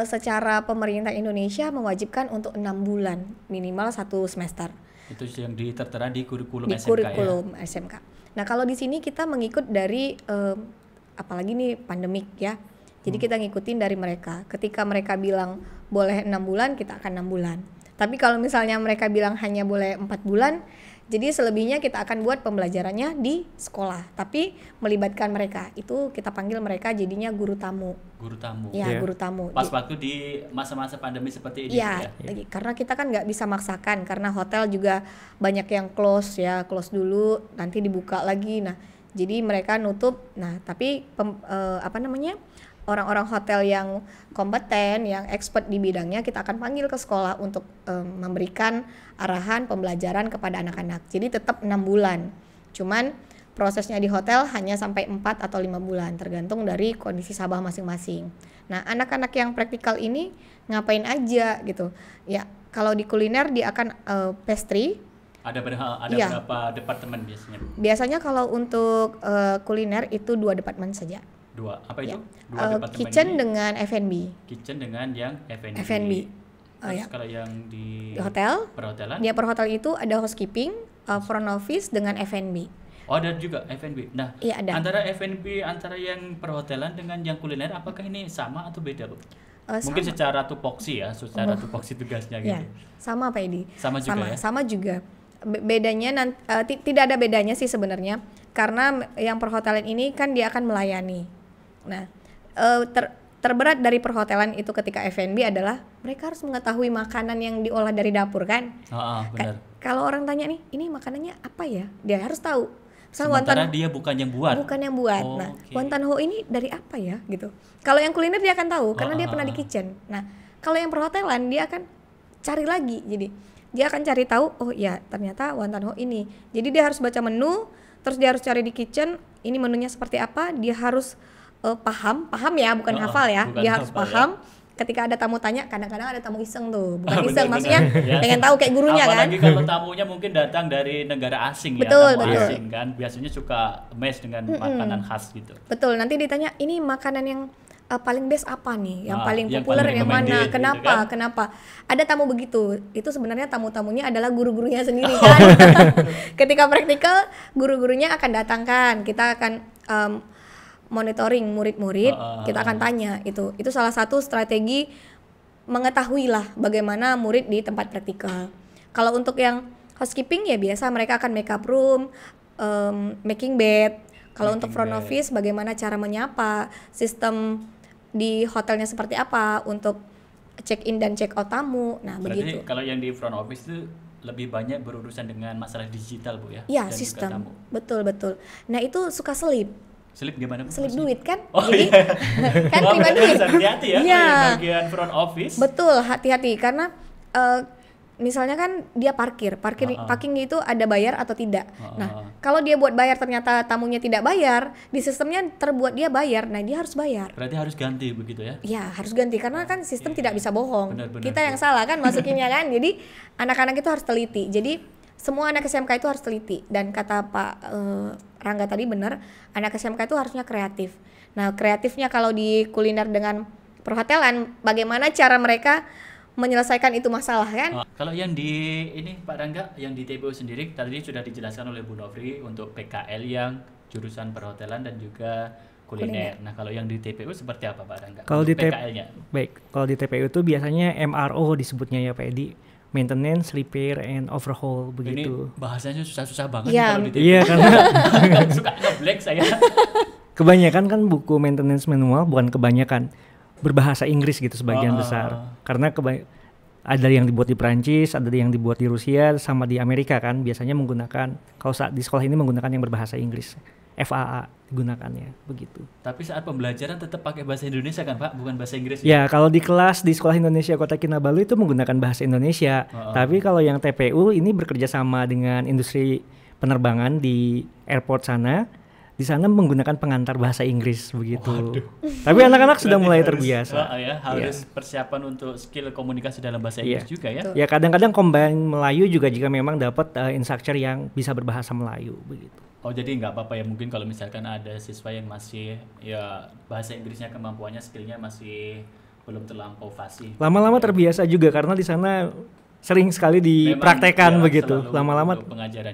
secara pemerintah Indonesia mewajibkan untuk 6 bulan minimal 1 semester. Itu yang tertera di kurikulum Di SMK kurikulum ya. SMK. Nah, kalau di sini kita mengikut dari apalagi nih pandemik ya. Jadi kita ngikutin dari mereka. Ketika mereka bilang boleh 6 bulan, kita akan 6 bulan. Tapi kalau misalnya mereka bilang hanya boleh 4 bulan, jadi selebihnya kita akan buat pembelajarannya di sekolah. Tapi melibatkan mereka. Itu kita panggil mereka jadinya guru tamu. Guru tamu. Ya, Yeah. guru tamu. Pas waktu di masa-masa pandemi seperti ini Iya, ya. karena kita kan nggak bisa maksakan, karena hotel juga banyak yang close ya, close dulu, nanti dibuka lagi. Nah, jadi mereka nutup. Nah, tapi orang-orang hotel yang kompeten, yang expert di bidangnya kita akan panggil ke sekolah untuk memberikan arahan pembelajaran kepada anak-anak. Jadi tetap 6 bulan. Cuman prosesnya di hotel hanya sampai 4 atau 5 bulan tergantung dari kondisi Sabah masing-masing. Nah, anak-anak yang praktikal ini ngapain aja gitu. Ya, kalau di kuliner dia akan pastry. Ada Iya. berapa departemen biasanya? Biasanya kalau untuk kuliner itu 2 departemen saja. 2. Apa itu? Ya. 2 departemen Kitchen ini? dengan F&B. Kitchen dengan yang F&B. F&B. Terus Ya. kalau yang di Di hotel, perhotelan? dia per hotel itu ada housekeeping, front office dengan F&B. Oh, ada juga F&B. Nah, Iya, ada. antara F&B antara yang perhotelan dengan yang kuliner apakah ini sama atau beda, Bu? Mungkin Sama. secara tupoksi ya, secara tupoksi tugasnya gitu. Ya, sama Pak Edi. Sama juga ya? Sama juga. Bedanya tidak ada bedanya sih sebenarnya, karena yang perhotelan ini kan dia akan melayani. Nah, terberat dari perhotelan itu ketika F&B adalah mereka harus mengetahui makanan yang diolah dari dapur kan. Benar. Kalau orang tanya nih, ini makanannya apa ya? Dia harus tahu. Misal Sementara dia bukan yang buat. bukan yang buat. Oh, Nah, oke. wonton ho ini dari apa ya gitu. Kalau yang kuliner dia akan tahu karena dia pernah di kitchen. Nah, kalau yang perhotelan dia akan cari lagi. Jadi dia akan cari tahu, oh ya ternyata wonton ho ini. Jadi dia harus baca menu, terus dia harus cari di kitchen, ini menunya seperti apa, dia harus paham ya, bukan hafal ya. Bukan Dia harus hafal, paham. Ketika ada tamu tanya, kadang-kadang ada tamu iseng tuh, bukan iseng, Benar-benar. maksudnya Ya. pengen tahu kayak gurunya kan. Apalagi kalau tamunya mungkin datang dari negara asing Betul, ya, tamu betul. asing kan. Biasanya suka mes dengan makanan khas gitu. Betul, nanti ditanya ini makanan yang paling best apa nih, yang paling yang populer paling yang mana, recommended gitu kenapa, kan? kenapa? Ada tamu begitu, itu sebenarnya tamu-tamunya adalah guru-gurunya sendiri kan. Ketika praktikal, guru-gurunya akan datangkan, kita akan monitoring murid-murid, kita akan tanya itu salah satu strategi mengetahui lah bagaimana murid di tempat praktikal. Kalau untuk yang housekeeping ya biasa mereka akan make up room, making bed. Kalau untuk front office bagaimana cara menyapa, sistem di hotelnya seperti apa untuk check in dan check out tamu. Nah, Berarti begitu. kalau yang di front office itu lebih banyak berurusan dengan masalah digital, Bu ya. Ya, dan juga sistem. tamu. Betul. Nah, itu suka selip. Selip gimana, Bu? Selip maksudnya? duit kan? Oh, Jadi iya. kan Wah, terima berarti duit. harus hati-hati ya Iya. kalau yang bagian front office. Betul, hati-hati karena misalnya kan dia parking itu ada bayar atau tidak. Nah, kalau dia buat bayar ternyata tamunya tidak bayar, di sistemnya terbuat dia bayar. Nah, dia harus bayar. Berarti harus ganti begitu ya. Ya, harus ganti karena kan sistem tidak bisa bohong. Benar-benar, Kita yang salah kan masukinnya kan. Jadi anak-anak itu harus teliti. Jadi semua anak SMK itu harus teliti, dan kata Pak Rangga tadi benar, anak SMK itu harusnya kreatif. Nah, kreatifnya kalau di kuliner dengan perhotelan, bagaimana cara mereka menyelesaikan itu masalah kan? Kalau yang di ini Pak Rangga, yang di TPU sendiri tadi sudah dijelaskan oleh Bu Nofri untuk PKL yang jurusan perhotelan dan juga kuliner. Nah, kalau yang di TPU seperti apa Pak Rangga? Kalau di PKL-nya. Baik, kalau di TPU itu biasanya MRO disebutnya ya Pak Edi. Maintenance, repair, and overhaul begitu. Ini bahasanya susah-susah banget Iya. nih kalau di TPU. Iya, karena Suka nge-blank saya. kebanyakan kan buku maintenance manual, bukan kebanyakan, berbahasa Inggris gitu sebagian besar. Karena ada yang dibuat di Perancis, ada yang dibuat di Rusia, sama di Amerika kan. Biasanya menggunakan, kalau saat di sekolah ini menggunakan yang berbahasa Inggris. FAA gunakannya begitu. Tapi saat pembelajaran tetap pakai bahasa Indonesia kan Pak, bukan bahasa Inggris Ya kalau di kelas di Sekolah Indonesia Kota Kinabalu itu menggunakan bahasa Indonesia. Tapi kalau yang TPU ini bekerja sama dengan industri penerbangan di airport sana. Di sana menggunakan pengantar bahasa Inggris begitu. Tapi anak-anak sudah mulai terbiasa. Harus persiapan untuk skill komunikasi dalam bahasa Inggris juga ya. Ya kadang-kadang combine Melayu juga jika memang dapat instructor yang bisa berbahasa Melayu begitu. Oh jadi nggak apa-apa ya, mungkin kalau misalkan ada siswa yang masih ya bahasa Inggrisnya kemampuannya skillnya masih belum terlampau fasih. Lama-lama terbiasa juga karena di sana sering sekali dipraktekkan begitu. Lama-lama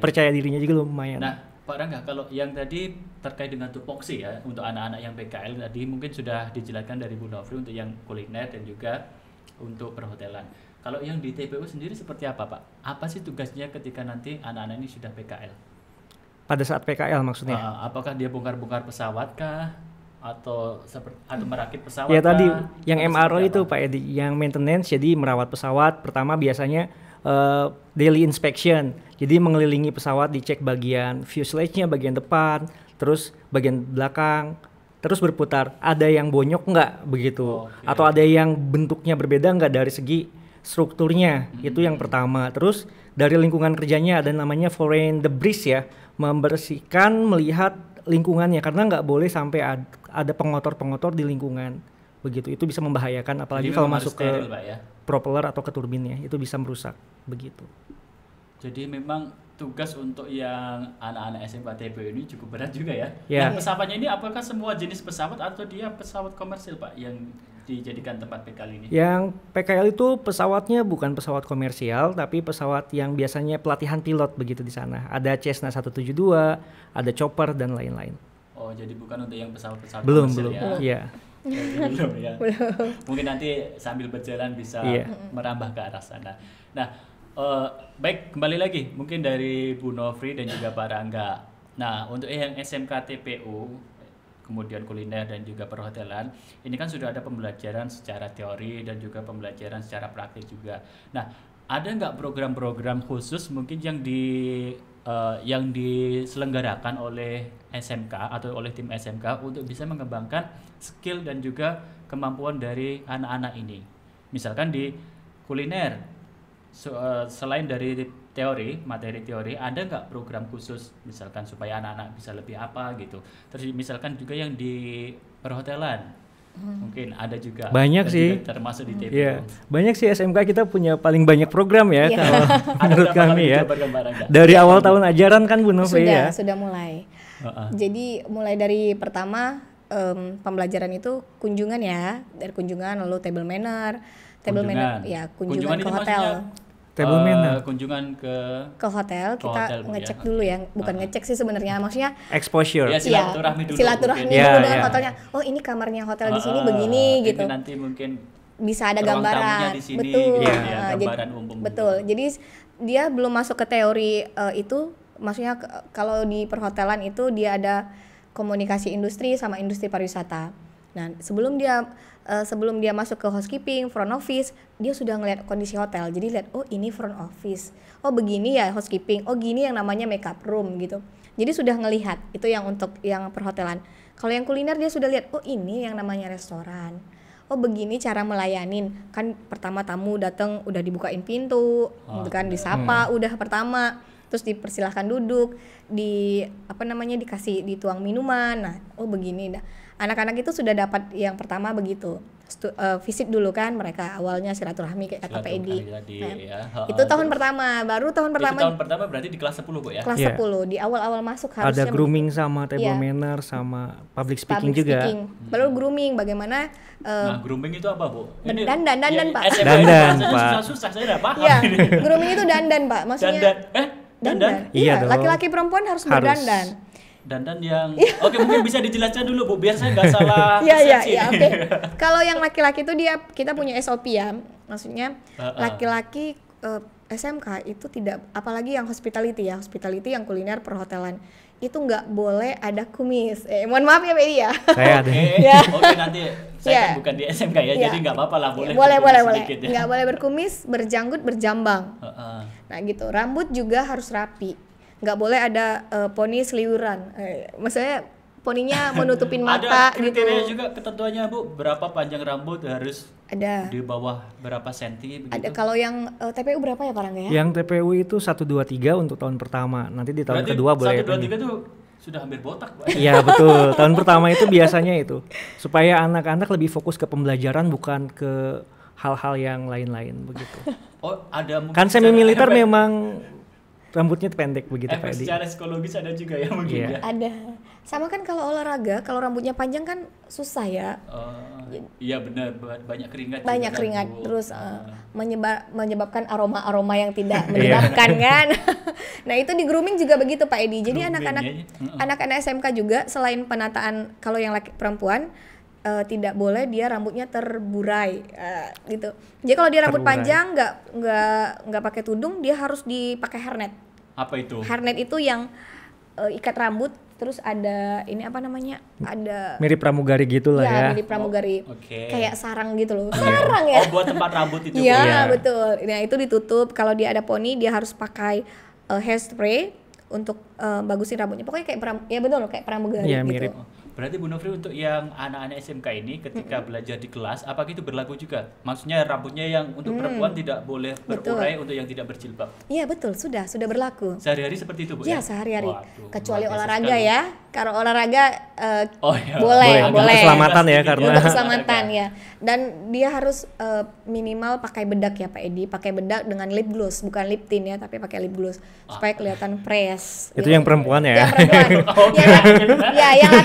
percaya dirinya juga lumayan. Nah Pak Rangga, kalau yang tadi terkait dengan tupoksi ya untuk anak-anak yang PKL tadi mungkin sudah dijelaskan dari Bu Nofri untuk yang kuliner dan juga untuk perhotelan. Kalau yang di TPU sendiri seperti apa Pak? Apa sih tugasnya ketika nanti anak-anak ini sudah PKL? Pada saat PKL maksudnya? Apakah dia bongkar-bongkar pesawat kah? Atau merakit pesawat? Ya tadi kah? yang MRO itu Pak Edi, yang maintenance jadi merawat pesawat. Pertama biasanya daily inspection, jadi mengelilingi pesawat, dicek bagian fuselage-nya, bagian depan, terus bagian belakang, terus berputar. Ada yang bonyok nggak begitu? Atau ada yang bentuknya berbeda nggak dari segi strukturnya? Itu yang pertama. Terus dari lingkungan kerjanya ada namanya foreign debris ya, membersihkan, melihat lingkungannya karena nggak boleh sampai ada pengotor-pengotor di lingkungan begitu. Itu bisa membahayakan apalagi kalau masuk ke propeller atau ke turbinnya, itu bisa merusak begitu. Jadi memang tugas untuk yang anak-anak SMK TPU ini cukup berat juga ya. Yeah. Nah, pesawatnya ini apakah semua jenis pesawat atau dia pesawat komersil Pak yang dijadikan tempat PKL ini? Yang PKL itu pesawatnya bukan pesawat komersial tapi pesawat yang biasanya pelatihan pilot begitu di sana. Ada Cessna 172, ada Chopper dan lain-lain. Oh, jadi bukan untuk yang pesawat-pesawat belum komersil ya? Iya. Belum ya. Mungkin nanti sambil berjalan bisa merambah ke arah sana. Nah, baik, kembali lagi mungkin dari Bu Nofri dan juga Pak Rangga. Nah, untuk yang SMK TPU, kemudian kuliner dan juga perhotelan, ini kan sudah ada pembelajaran secara teori dan juga pembelajaran secara praktik juga. Nah, ada nggak program-program khusus mungkin yang diselenggarakan oleh SMK atau oleh tim SMK untuk bisa mengembangkan skill dan juga kemampuan dari anak-anak ini? Misalkan di kuliner, selain dari materi teori, ada nggak program khusus misalkan supaya anak-anak bisa lebih apa gitu? Terus misalkan juga yang di perhotelan, mungkin ada juga. Banyak sih. Juga termasuk di TPU. Yeah. Banyak sih SMK kita punya paling banyak program ya kalau menurut kami ya. Dari awal tahun ajaran kan Bu Nofri ya. Sudah mulai. Jadi mulai dari pertama pembelajaran itu kunjungan ya, dari kunjungan lalu table manner ya, kunjungan ke hotel. Table manner. Kunjungan ke hotel, kita hotel, ngecek dulu ya, bukan ngecek sih sebenarnya, maksudnya exposure. Ya, silaturahmi dulu. Silaturahmi dulu dengan hotelnya. Oh, ini kamarnya hotel di sini begini gitu. Ini nanti mungkin bisa ada gambaran. Di sini, betul. Gitu, ya, gambaran umum. Betul. Jadi dia belum masuk ke teori itu, maksudnya kalau di perhotelan itu dia ada komunikasi industri sama industri pariwisata. Nah, sebelum dia masuk ke housekeeping, front office, dia sudah ngeliat kondisi hotel. Jadi lihat, oh ini front office, oh begini ya housekeeping, oh gini yang namanya makeup room gitu. Jadi sudah ngelihat, itu yang untuk yang perhotelan. Kalau yang kuliner dia sudah lihat, oh ini yang namanya restoran. Oh begini cara melayanin, kan pertama tamu datang udah dibukain pintu, gitu kan, disapa udah pertama, terus dipersilahkan duduk, dikasih dituang minuman. Nah, oh begini dah. Anak-anak itu sudah dapat yang pertama begitu. Visit dulu kan mereka awalnya silaturahmi kayak kata Pak Edi. Itu tahun pertama, baru tahun pertama. Itu tahun pertama berarti di kelas 10 Bu ya? Kelas 10, di awal-awal masuk harusnya. Ada grooming sama table manner sama public speaking juga. Baru grooming bagaimana grooming itu apa Bu? Dandan Pak. Dandan Pak. Susah saya udah paham. Iya, grooming itu dandan Pak, maksudnya. Dandan? Iya, laki-laki perempuan harus berdandan. Dandan yang oke, mungkin bisa dijelaskan dulu Bu biar saya nggak salah. Iya, oke. Kalau yang laki-laki itu kita punya SOP ya, maksudnya laki-laki SMK itu tidak, apalagi yang hospitality yang kuliner perhotelan itu nggak boleh ada kumis. Mohon maaf ya Pak Edi ya. Saya ada. Oke, nanti saya kan bukan di SMK ya, jadi nggak apa-apa lah, boleh. Boleh. Nggak boleh berkumis, berjanggut, berjambang. Nah gitu. Rambut juga harus rapi. nggak boleh ada poni seliuran. Maksudnya poninya menutupin mata ada kriteria gitu. juga ketentuannya Bu, berapa panjang rambut harus Ada. di bawah berapa senti begitu? Ada kalau yang TPU berapa ya Parang ya? Yang TPU itu 1 2 3 untuk tahun pertama. Nanti di tahun Berarti kedua boleh 1, 2, 3 tuh sudah hampir botak Pak. Iya betul. Tahun pertama itu biasanya itu supaya anak-anak lebih fokus ke pembelajaran bukan ke hal-hal yang lain-lain begitu. Oh, ada mungkin Kan semi secara militer efek- memang rambutnya pendek begitu efek Pak Edi. secara psikologis ada juga ya mungkin Iya. ya. Ada. Sama kan kalau olahraga, kalau rambutnya panjang kan susah ya. Iya benar, banyak keringat. Banyak juga, keringat Bu. terus menyebabkan aroma-aroma yang tidak menyenangkan kan. Nah, itu di grooming juga begitu Pak Edi. Jadi Grooming, anak-anak ya. anak-anak SMK juga selain penataan kalau yang laki perempuan tidak boleh dia rambutnya terburai gitu. Jadi kalau dia rambut Terburai. panjang nggak pakai tudung, dia harus dipakai hairnet. Apa itu? Hairnet itu yang ikat rambut terus ada ini apa namanya? Ada Mirip pramugari gitu lah ya. mirip pramugari. Oke. Kayak sarang gitu loh. Sarang ya. Oh, buat tempat rambut itu. Bu, Iya ya. betul. Nah itu ditutup. Kalau dia ada poni dia harus pakai hairspray untuk bagusin rambutnya. Pokoknya kayak ya betul kayak pramugari Iya, gitu. mirip. Berarti Bu Nofri untuk yang anak-anak SMK ini ketika belajar di kelas, apakah itu berlaku juga? Maksudnya rambutnya yang untuk perempuan tidak boleh berurai, untuk yang tidak berjilbab. Iya betul sudah berlaku. Sehari-hari seperti itu Bu Iya ya? sehari-hari. Waduh, Kecuali luar biasa olahraga sekali. ya. Kalau olahraga Oh iya. boleh. Untuk keselamatan ya, karena Untuk keselamatan ya. Dan dia harus minimal pakai bedak ya Pak Edi. Pakai bedak dengan lip gloss, bukan lip tint ya, tapi pakai lip gloss supaya kelihatan fresh. Itu yang perempuan ya. Yang perempuan. Oke.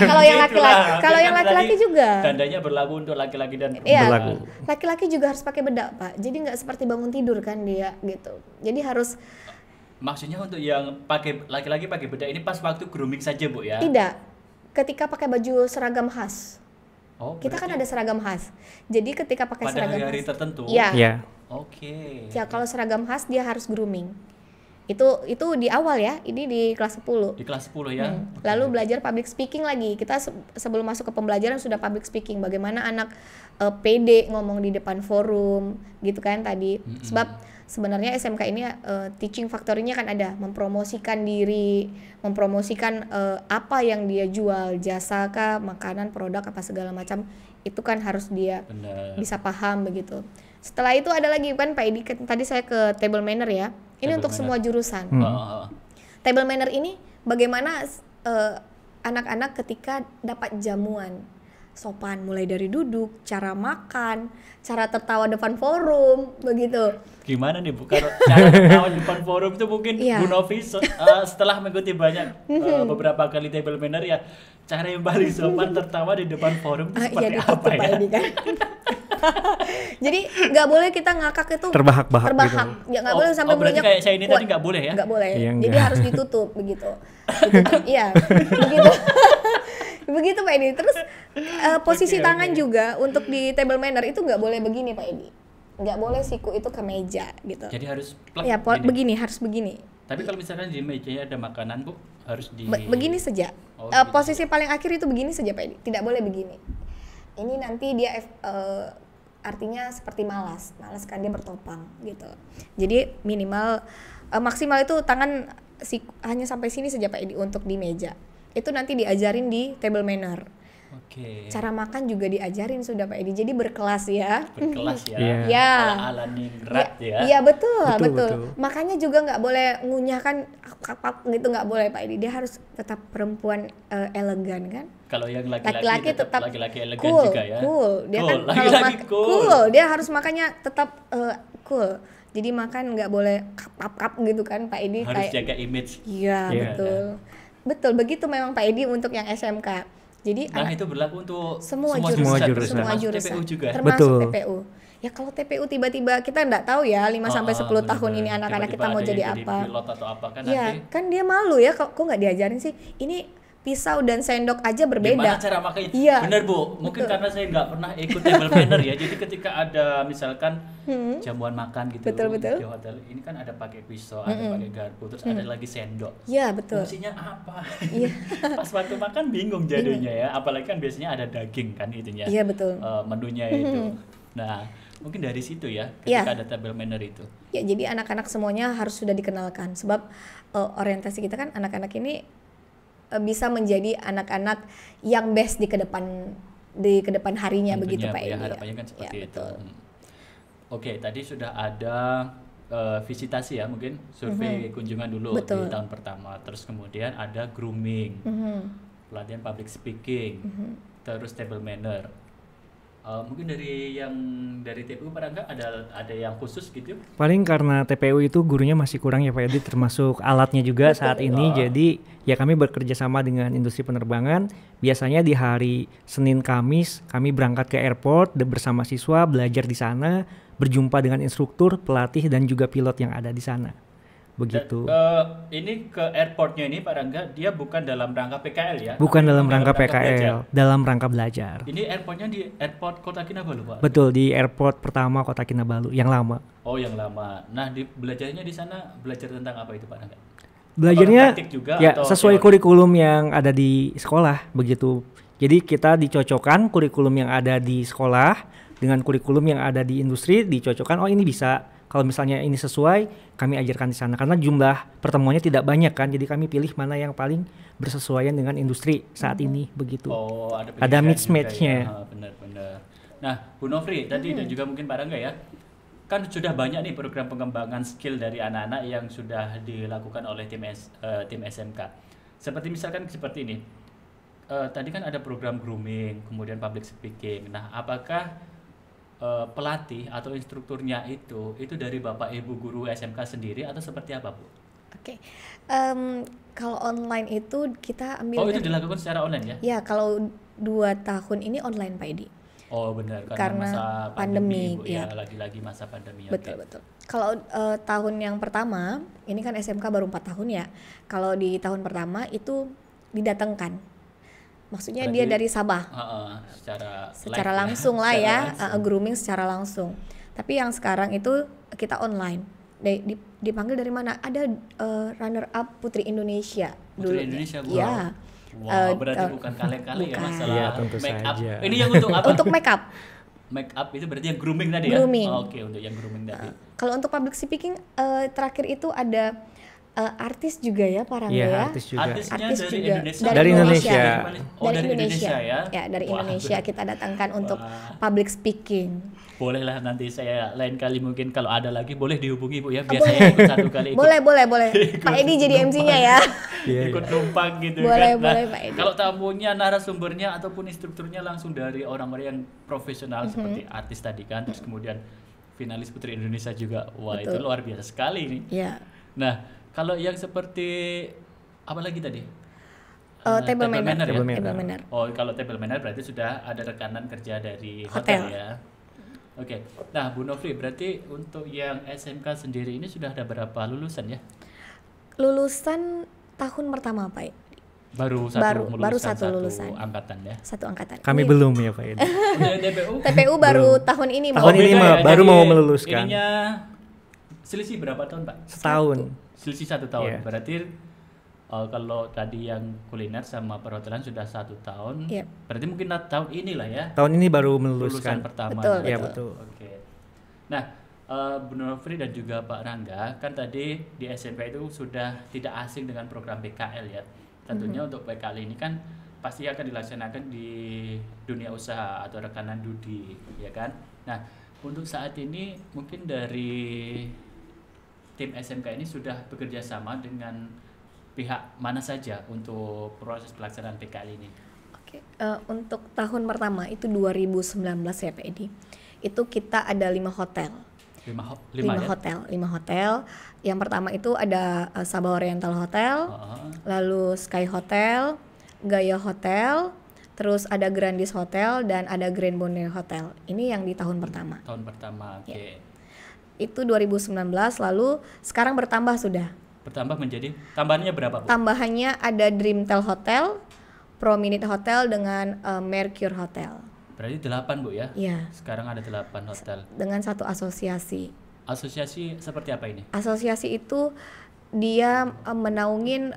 Kalau yang Itulah. laki-laki, kalau yang Kan laki-laki tadi juga. Tandanya berlaku untuk laki-laki dan Iya, Berlaku. laki-laki juga harus pakai bedak Pak. Jadi nggak seperti bangun tidur kan dia gitu. Jadi harus Maksudnya untuk yang pakai laki-laki pakai bedak ini pas waktu grooming saja Bu ya? tidak. Ketika pakai baju seragam khas. Oh, Kita kan berarti ada seragam khas. Jadi ketika pakai pada seragam hari-hari khas. tertentu. Iya. Iya. Oke. Ya, kalau seragam khas dia harus grooming. Itu di awal ya, ini di kelas 10. Di kelas 10 ya. Oke. Lalu belajar public speaking lagi. Kita sebelum masuk ke pembelajaran sudah public speaking. Bagaimana anak pede ngomong di depan forum, gitu kan tadi. Sebab sebenarnya SMK ini teaching factory-nya kan ada mempromosikan diri, mempromosikan apa yang dia jual, jasa kah, makanan, produk apa segala macam. Itu kan harus dia Benar. bisa paham begitu. Setelah itu ada lagi kan Pak Edi, tadi saya ke table manner ya. Ini Table untuk manner. semua jurusan. Oh, Table manner ini bagaimana anak-anak ketika dapat jamuan sopan, mulai dari duduk, cara makan, cara tertawa depan forum, begitu. gimana nih Bu? Kalau cara ketawa di depan forum itu mungkin Iya. Bu Novi setelah mengikuti banyak beberapa kali table manner ya, cara yang paling sopan tertawa di depan forum itu seperti Iya, apa ditutup ya? Pak Edi kan. Jadi nggak boleh kita ngakak itu Terbahak-bahak gitu. Ya nggak boleh sampai berarti mulutnya kayak saya ini kuat. tadi nggak boleh ya? Nggak boleh. Iya, Jadi nggak. harus ditutup begitu. Ditutup, iya, begitu. Begitu Pak Edi. Terus posisi Oke, tangan oke. juga untuk di table manner itu nggak boleh begini Pak Edi. Nggak boleh siku itu ke meja gitu. Jadi harus plek Ya gini. begini, harus begini. Tapi kalau misalkan di mejanya ada makanan Bu, harus di Begini saja. Oh, gitu. Posisi paling akhir itu begini saja Pak Edi. Tidak boleh begini. Ini nanti dia artinya seperti malas kan dia bertopang gitu. Jadi minimal maksimal itu tangan hanya sampai sini saja Pak Edi untuk di meja. Itu nanti diajarin di table manner. Oke. Cara makan juga diajarin sudah Pak Edi. Jadi berkelas ya. Berkelas ya. Iya. Ya. Ala-ala ningrat ya. Iya betul, Betul, betul. betul. Makanya juga nggak boleh ngunyahkan gitu, nggak boleh Pak Edi. Dia harus tetap perempuan elegan kan. Kalau yang Laki-laki laki-laki tetap laki-laki elegan cool, juga ya. cool. Dia kan kalau laki-laki cool, dia harus makannya tetap cool. Jadi makan nggak boleh kap gitu kan Pak Edi Harus kayak. jaga image. Iya Iya. betul, betul begitu memang Pak Edi untuk yang SMK. Jadi Nah, itu berlaku untuk semua jurusan. jurusan, semua termasuk jurusan, TPU juga. termasuk Betul. TPU. Ya kalau TPU tiba-tiba kita nggak tahu ya 5 sampai 10 tahun ini benar-benar. anak-anak kita Tiba-tiba mau ada jadi yang apa. pilot atau apa kan Ya nanti. kan dia malu ya kok nggak diajarin sih. Ini pisau dan sendok aja berbeda. Gimana cara makanya? Iya. Benar Bu, mungkin Betul. karena saya nggak pernah ikut table planner ya. Jadi ketika ada misalkan jamuan makan gitu Betul. di hotel, ini kan ada pakai pisau, ada pakai garpu, terus ada lagi sendok. Iya betul. Fungsinya apa? Iya. Pas waktu makan bingung jadinya ya. Apalagi kan biasanya ada daging kan itunya. Iya betul. Menunya itu. Nah, Mungkin dari situ ya, Iya. ketika ada table manner itu. Ya, jadi anak-anak semuanya harus sudah dikenalkan sebab orientasi kita kan anak-anak ini bisa menjadi anak-anak yang best di kedepan harinya. Tentunya, begitu Pak ya, Edi. harapannya kan seperti Ya, itu. betul. Oke, tadi sudah ada visitasi ya, mungkin survei kunjungan dulu Betul. di tahun pertama. Terus kemudian ada grooming, pelatihan public speaking, terus table manner. Mungkin dari TPU pada enggak ada yang khusus gitu? Paling karena TPU itu gurunya masih kurang ya Pak Edi, termasuk alatnya juga saat ini. Jadi ya kami bekerja sama dengan industri penerbangan. Biasanya di hari Senin Kamis kami berangkat ke airport bersama siswa, belajar di sana, berjumpa dengan instruktur, pelatih dan juga pilot yang ada di sana. Begitu. Ini ke airportnya ini Pak Rangga, dia bukan dalam rangka PKL ya? Bukan tapi dalam memang rangka belajar. PKL, dalam rangka belajar. Ini airportnya di airport Kota Kinabalu Pak? Betul, di airport pertama Kota Kinabalu yang lama. Oh yang lama. Nah belajarnya di sana belajar tentang apa itu Pak Rangga? Belajarnya Praktik juga ya atau sesuai teori? kurikulum yang ada di sekolah begitu. Jadi kita dicocokkan kurikulum yang ada di sekolah dengan kurikulum yang ada di industri, dicocokkan. Oh ini bisa. Kalau misalnya ini sesuai, kami ajarkan di sana karena jumlah pertemuannya tidak banyak kan. Jadi kami pilih mana yang paling bersesuaian dengan industri saat ini begitu. Oh, ada Ada pilihan mismatch-nya. juga ya. Benar-benar. Nah, Bu Nofri tadi dan juga mungkin Pak Rangga ya, kan sudah banyak nih program pengembangan skill dari anak-anak yang sudah dilakukan oleh tim SMK. Seperti misalkan seperti ini. Tadi kan ada program grooming, kemudian public speaking. Nah, apakah pelatih atau instrukturnya itu dari Bapak Ibu guru SMK sendiri atau seperti apa, Bu? Oke. Kalau online itu kita ambil Oh, itu dilakukan secara online ya? Ya, kalau 2 tahun ini online Pak Edi. Oh, benar Karena masa pandemi, Bu, ya. lagi-lagi masa pandemi. Betul, Oke. betul. Kalau tahun yang pertama, ini kan SMK baru 4 tahun ya. Kalau di tahun pertama itu didatangkan. Maksudnya dia Berarti- dari Sabah. live Secara langsung lah Secara ya, langsung. grooming secara langsung. Tapi yang sekarang itu kita online. Dipanggil dari mana? Ada runner up Putri Indonesia Putri dulu. Indonesia, wow. Iya. Wow, berarti bukan kaleng-kaleng ya bukan. masalah Iya, tentu make up. saja. Ini yang untuk apa? Untuk make up. Make up itu berarti yang grooming tadi ya? Grooming. Oh, oke, untuk yang grooming tadi. Kalau untuk public speaking terakhir itu ada artis juga ya Pak Rangga Iya, ya. artis juga. Artisnya Artis dari juga. Indonesia. Dari Indonesia. Oh, dari Indonesia ya? Ya, dari Wah. Indonesia kita datangkan untuk Wah. public speaking. Boleh lah nanti saya lain kali mungkin kalau ada lagi boleh dihubungi Bu ya. Biar boleh. saya ikut satu kali ikut. Boleh. Pak Edi jadi MC-nya ya. Iya, Ikut numpang gitu Boleh, kan. Nah, boleh, Pak Edi. kalau tamunya, narasumbernya ataupun instrukturnya langsung dari orang-orang yang profesional seperti artis tadi kan, terus kemudian finalis Putri Indonesia juga. Wah, itu Betul. luar biasa sekali ini. Ya. Nah, kalau yang seperti apa lagi tadi? Table manner. ya? Table manner. Table manner. Oh, kalau table manner berarti sudah ada rekanan kerja dari Hotel. hotel ya. Oke. Nah, Bu Nofri, berarti untuk yang SMK sendiri ini sudah ada berapa lulusan ya? Lulusan tahun pertama Pak Edi. Baru Baru satu lulusan. angkatan ya. Satu angkatan. Kami Ini belum ya Pak Edi. Untuk TPU? TPU baru tahun ini Pak. Tahun ini beda mah baru jadi mau meluluskan. Ininya selisih berapa tahun, Pak? Setahun. Selisih 1 tahun. Iya. Berarti kalau tadi yang kuliner sama perhotelan sudah 1 tahun, Iya. berarti mungkin tahun inilah ya Tahun ini baru lulusan meluluskan. pertama. Betul, Iya betul. betul. Oke. Nah, Bu Nofri dan juga Pak Rangga, kan tadi di SMK itu sudah tidak asing dengan program PKL ya. Tentunya untuk PKL ini kan pasti akan dilaksanakan di dunia usaha atau rekanan judi, ya kan? Nah, untuk saat ini mungkin dari tim SMK ini sudah bekerja sama dengan pihak mana saja untuk proses pelaksanaan PKL ini? Oke, untuk tahun pertama itu 2019 ya Pak Edi. Itu kita ada 5 hotel. 5 5 hotel. Yang pertama itu ada Sabah Oriental Hotel, lalu Sky Hotel, Gaya Hotel, terus ada Grandis Hotel dan ada Grand Bonnet Hotel. Ini yang di tahun pertama. Tahun pertama, oke. Ya. Itu 2019, lalu sekarang bertambah sudah. Bertambah menjadi tambahannya berapa, Bu? Tambahannya ada Dreamtel Hotel, Prominent Hotel dengan Mercure Hotel. Berarti 8, Bu ya? Iya, Sekarang ada 8 hotel. dengan satu asosiasi. Asosiasi seperti apa ini? Asosiasi itu dia menaungin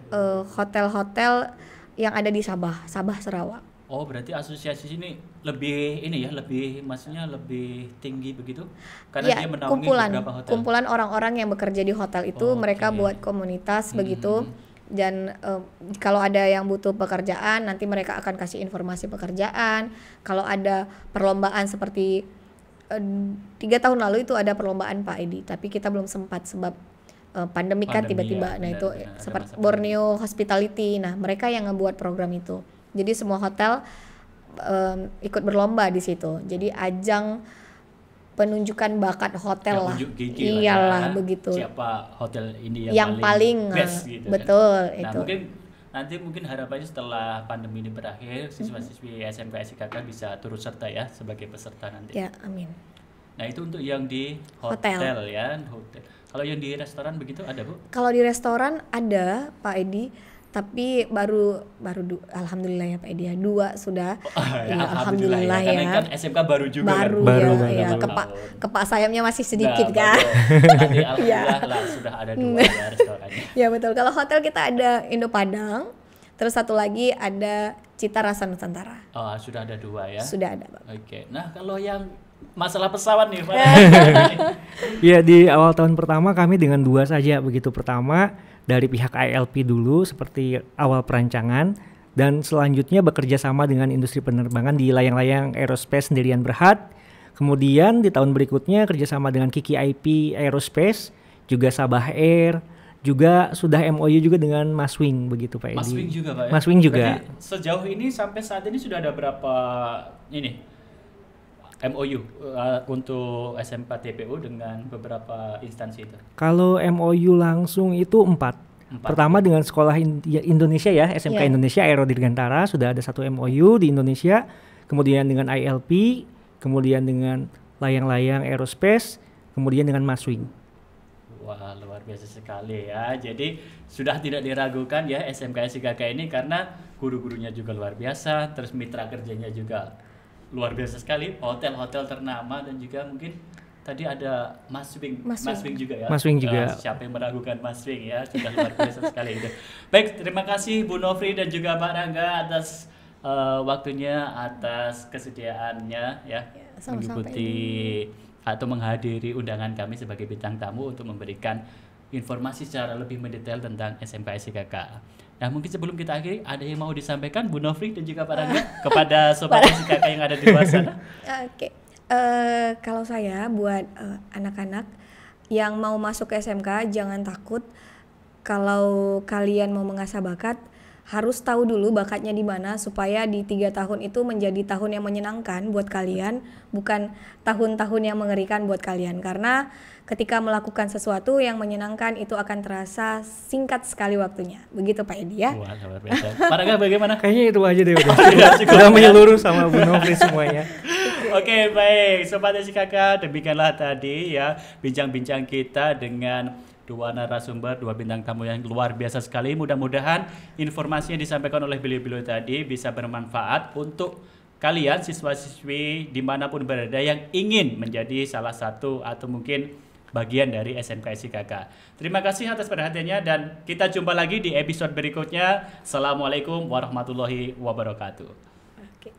hotel-hotel yang ada di Sabah Sarawak. Oh, berarti asosiasi ini lebih ini ya, lebih maksudnya lebih tinggi begitu? Karena Ya, dia menaungi beberapa hotel. kumpulan orang-orang yang bekerja di hotel itu, Oke. mereka buat komunitas begitu. Dan kalau ada yang butuh pekerjaan, nanti mereka akan kasih informasi pekerjaan. Kalau ada perlombaan seperti 3 tahun lalu itu ada perlombaan Pak Edi, tapi kita belum sempat sebab pandemi kan Pandemi tiba-tiba. ya, Nah itu benar, ada seperti masa Borneo Hospitality. Nah mereka yang ngebuat program itu. Jadi semua hotel ikut berlomba di situ. Jadi ajang penunjukan bakat hotel Ya, lah. unjuk gigi Iyalah ya. begitu. Siapa hotel ini Yang paling best gitu kan. betul Nah, itu. mungkin harapannya setelah pandemi ini berakhir, siswa-siswi SMK SIKK bisa turut serta ya sebagai peserta nanti. Ya, amin. Nah, itu untuk yang di Hotel. hotel ya, hotel. Kalau yang di restoran begitu ada, Bu? Kalau di restoran ada Pak Edi, tapi alhamdulillah ya Pak Edi ya, 2 sudah. Iya, alhamdulillah ya. ya. Karena kan SMK baru juga Baru, kan. Baru ya, banget, ya. baru. Kepak sayapnya masih sedikit Nah, kan. baru. Nanti alhamdulillah lah sudah ada 2 ya restorannya. Ya betul. Kalau hotel kita ada Indo Padang, terus satu lagi ada Cita Rasa Nusantara. Oh, sudah ada 2 ya. Sudah ada, Pak. Oke. Nah, kalau yang masalah pesawat nih, Pak. Ya, di awal tahun pertama kami dengan 2 saja begitu. Pertama dari pihak ILP dulu seperti awal perancangan, dan selanjutnya bekerja sama dengan industri penerbangan di layang-layang aerospace sendirian Berhad. Kemudian di tahun berikutnya kerjasama dengan Kiki IP Aerospace, juga Sabah Air, juga sudah MOU juga dengan Mas Wing begitu Pak Edi. Mas Wing juga, Pak ya? Mas Wing juga. Berarti sejauh ini sampai saat ini sudah ada berapa ini MOU untuk SMK TPU dengan beberapa instansi itu? Kalau MOU langsung itu 4. Pertama dengan Sekolah Indonesia ya, SMK Yeah. Indonesia Aero Dirgantara sudah ada 1 MOU di Indonesia. Kemudian dengan ILP, kemudian dengan layang-layang aerospace, kemudian dengan Mas Wing. Wah, luar biasa sekali ya. Jadi sudah tidak diragukan ya SMK SIKK ini karena guru-gurunya juga luar biasa, terus mitra kerjanya juga luar biasa sekali, hotel-hotel ternama, dan juga mungkin tadi ada Mas Wing juga ya. Mas Wing juga. Siapa yang meragukan Mas Wing ya, sudah luar biasa sekali itu. Baik, terima kasih Bu Nofri dan juga Pak Rangga atas waktunya, atas kesediaannya ya, sama-sama, mengikuti atau menghadiri undangan kami sebagai bintang tamu untuk memberikan informasi secara lebih mendetail tentang SMK SIKK. Nah, mungkin sebelum kita akhiri, ada yang mau disampaikan Bu Nofri dan juga Pak Rangga kepada sobat SIKK yang ada di luar sana? Oke. Kalau saya buat anak-anak yang mau masuk ke SMK, jangan takut. Kalau kalian mau mengasah bakat, harus tahu dulu bakatnya di mana supaya di 3 tahun itu menjadi tahun yang menyenangkan buat kalian, bukan tahun-tahun yang mengerikan buat kalian. Karena ketika melakukan sesuatu yang menyenangkan itu akan terasa singkat sekali waktunya. Begitu Pak Edi ya. Wah, luar biasa. Pak Rangga bagaimana? Kayaknya itu aja deh udah. Cukup Udah ya. menyeluruh sama Bu Nofri semuanya. Oke, baik Sobat SIKK, demikianlah tadi ya bincang-bincang kita dengan 2 narasumber, 2 bintang tamu yang luar biasa sekali. Mudah-mudahan informasi yang disampaikan oleh beliau-beliau tadi bisa bermanfaat untuk kalian siswa-siswi dimanapun berada yang ingin menjadi salah satu atau mungkin bagian dari SMK SIKK. Terima kasih atas perhatiannya dan kita jumpa lagi di episode berikutnya. Assalamualaikum warahmatullahi wabarakatuh. Oke.